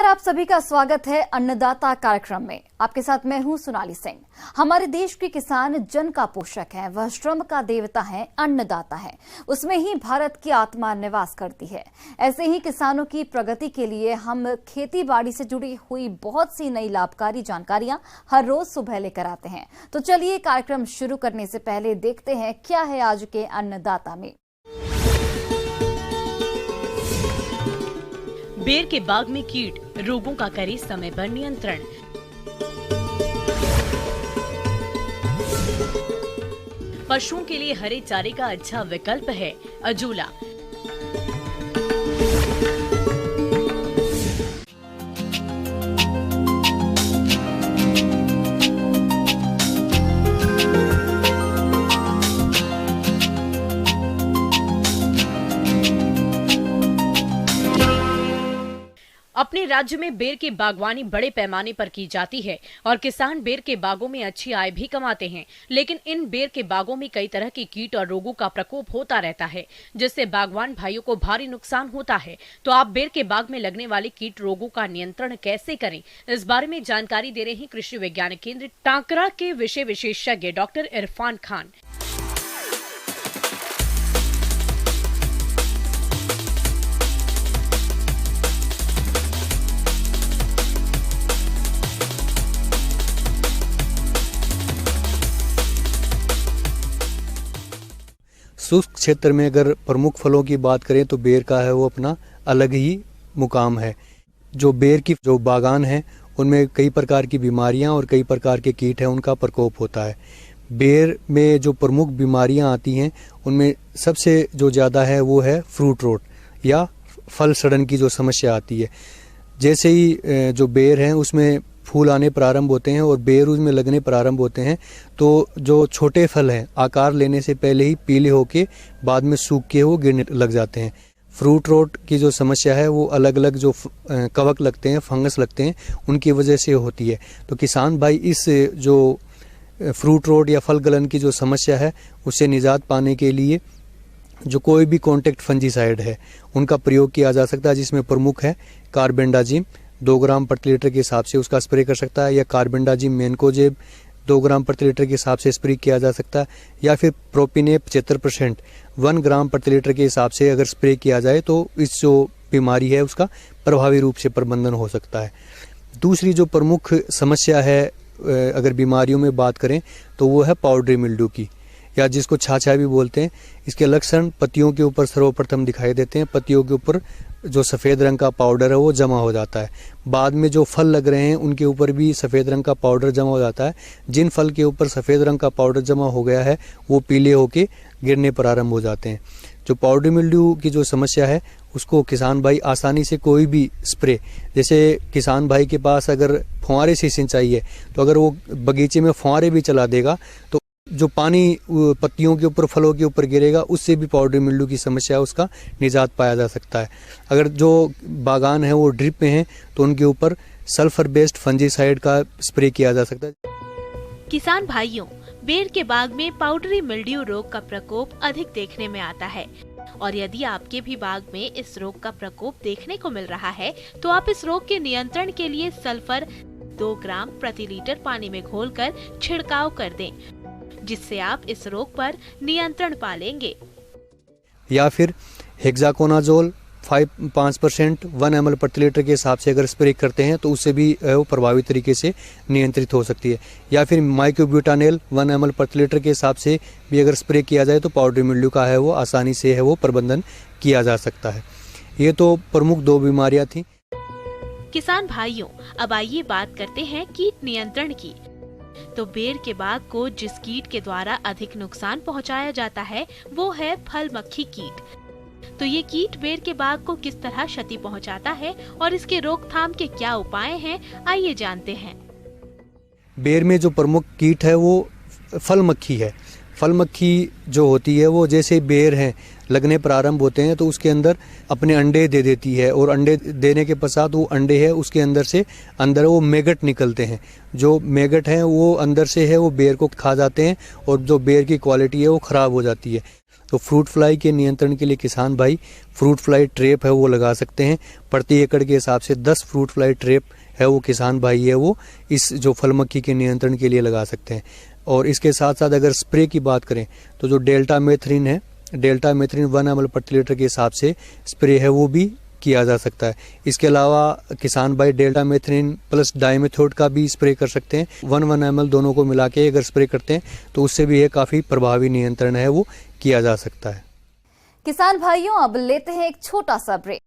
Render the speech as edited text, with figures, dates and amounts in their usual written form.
आप सभी का स्वागत है अन्नदाता कार्यक्रम में। आपके साथ मैं हूं सोनाली सिंह। हमारे देश के किसान जन का पोषक है, वह श्रम का देवता है, अन्नदाता है। उसमें ही भारत की आत्मा निवास करती है। ऐसे ही किसानों की प्रगति के लिए हम खेती बाड़ी से जुड़ी हुई बहुत सी नई लाभकारी जानकारियां हर रोज सुबह लेकर आते हैं। तो चलिए कार्यक्रम शुरू करने से पहले देखते हैं क्या है आज के अन्नदाता में। बेर के बाग में कीट रोगों का करे समय पर नियंत्रण। पशुओं के लिए हरे चारे का अच्छा विकल्प है अजोला। अपने राज्य में बेर की बागवानी बड़े पैमाने पर की जाती है और किसान बेर के बागों में अच्छी आय भी कमाते हैं। लेकिन इन बेर के बागों में कई तरह के कीट और रोगों का प्रकोप होता रहता है, जिससे बागवान भाइयों को भारी नुकसान होता है। तो आप बेर के बाग में लगने वाले कीट रोगों का नियंत्रण कैसे करें, इस बारे में जानकारी दे रहे हैं कृषि विज्ञान केंद्र टांकरा के विषय विशेषज्ञ डॉक्टर इरफान खान। शुष्क क्षेत्र में अगर प्रमुख फलों की बात करें तो बेर का है वो अपना अलग ही मुकाम है। जो बेर की जो बागान है उनमें कई प्रकार की बीमारियां और कई प्रकार के कीट हैं, उनका प्रकोप होता है। बेर में जो प्रमुख बीमारियां आती हैं उनमें सबसे जो ज़्यादा है वो है फ्रूट रोट या फल सड़न की जो समस्या आती है। जैसे ही जो बेर हैं उसमें फूल आने प्रारंभ होते हैं और बेर उसमें लगने प्रारंभ होते हैं तो जो छोटे फल हैं आकार लेने से पहले ही पीले होके बाद में सूख के वो गिरने लग जाते हैं। फ्रूट रोट की जो समस्या है वो अलग अलग जो कवक लगते हैं, फंगस लगते हैं, उनकी वजह से होती है। तो किसान भाई इस जो फ्रूट रोट या फल गलन की जो समस्या है उससे निजात पाने के लिए जो कोई भी कॉन्टैक्ट फंजीसाइड है उनका प्रयोग किया जा सकता है, जिसमें प्रमुख है कार्बेंडाजिम 2 ग्राम प्रति लीटर के हिसाब से उसका स्प्रे कर सकता है, या कार्बेंडाजिम मैनकोजेब 2 ग्राम प्रति लीटर के हिसाब से स्प्रे किया जा सकता है, या फिर प्रोपिनेप 75% 1 ग्राम प्रति लीटर के हिसाब से अगर स्प्रे किया जाए तो इस जो बीमारी है उसका प्रभावी रूप से प्रबंधन हो सकता है। दूसरी जो प्रमुख समस्या है अगर बीमारियों में बात करें तो वो है पाउडरी मिल्ड्यू की, या जिसको छाछा भी बोलते हैं। इसके लक्षण पत्तियों के ऊपर सर्वप्रथम दिखाई देते हैं। पत्तियों के ऊपर जो सफ़ेद रंग का पाउडर है वो जमा हो जाता है। बाद में जो फल लग रहे हैं उनके ऊपर भी सफ़ेद रंग का पाउडर जमा हो जाता है। जिन फल के ऊपर सफ़ेद रंग का पाउडर जमा हो गया है वो पीले होके गिरने प्रारंभ हो जाते हैं। जो पाउडर मिल्ड्यू की जो समस्या है उसको किसान भाई आसानी से कोई भी स्प्रे, जैसे किसान भाई के पास अगर फुहारे से सिंचाई है तो अगर वो बगीचे में फुहारे भी चला देगा तो जो पानी पत्तियों के ऊपर, फलों के ऊपर गिरेगा उससे भी पाउडर मिल्ड्यू की समस्या है उसका निजात पाया जा सकता है। अगर जो बागान है वो ड्रिप में है तो उनके ऊपर सल्फर बेस्ड फंजीसाइड का स्प्रे किया जा सकता है। किसान भाइयों, बेर के बाग में पाउडरी मिल्ड्यू रोग का प्रकोप अधिक देखने में आता है और यदि आपके भी बाग में इस रोग का प्रकोप देखने को मिल रहा है तो आप इस रोग के नियंत्रण के लिए सल्फर 2 ग्राम प्रति लीटर पानी में घोलकर छिड़काव कर दें, जिससे आप इस रोग पर नियंत्रण पा लेंगे। या फिर हेक्साकोनाजोल 5% 1 ml प्रति लीटर के हिसाब से अगर स्प्रे करते हैं तो उससे भी वो प्रभावी तरीके से नियंत्रित हो सकती है। या फिर माइक्रोब्यूटानेल 1 ml प्रति लीटर के हिसाब से भी अगर स्प्रे किया जाए तो पाउडर मिल्ड्यू का है वो आसानी से है वो प्रबंधन किया जा सकता है। ये तो प्रमुख 2 बीमारियां थी। किसान भाइयों, अब आइए बात करते हैं कीट नियंत्रण की। तो बेर के बाग को जिस कीट के द्वारा अधिक नुकसान पहुंचाया जाता है वो है फल मक्खी कीट। तो ये कीट बेर के बाग को किस तरह क्षति पहुंचाता है और इसके रोकथाम के क्या उपाय हैं, आइए जानते हैं। बेर में जो प्रमुख कीट है वो फल मक्खी है। फल मक्खी जो होती है वो जैसे बेर हैं लगने प्रारंभ होते हैं तो उसके अंदर अपने अंडे दे देती है, और अंडे देने के पश्चात वो अंडे है उसके अंदर से अंदर वो मैगट निकलते हैं। जो मैगट हैं वो अंदर से है वो बेर को खा जाते हैं और जो बेर की क्वालिटी है वो ख़राब हो जाती है। तो फ्रूट फ्लाई के नियंत्रण के लिए किसान भाई फ्रूट फ्लाई ट्रैप है वो लगा सकते हैं। प्रति एकड़ के हिसाब से 10 फ्रूट फ्लाई ट्रैप है वो किसान भाई है वो इस जो फल मक्खी के नियंत्रण के लिए लगा सकते हैं। और इसके साथ साथ अगर स्प्रे की बात करें तो जो डेल्टा मेथ्रिन है, डेल्टा मेथ्रिन 1 ml प्रति लीटर के हिसाब से स्प्रे है वो भी किया जा सकता है। इसके अलावा किसान भाई डेल्टा मेथ्रिन प्लस डाइमेथोड का भी स्प्रे कर सकते हैं। 1 ml दोनों को मिला के अगर स्प्रे करते हैं तो उससे भी ये काफ़ी प्रभावी नियंत्रण है वो किया जा सकता है। किसान भाइयों, अब लेते हैं एक छोटा सा ब्रेक।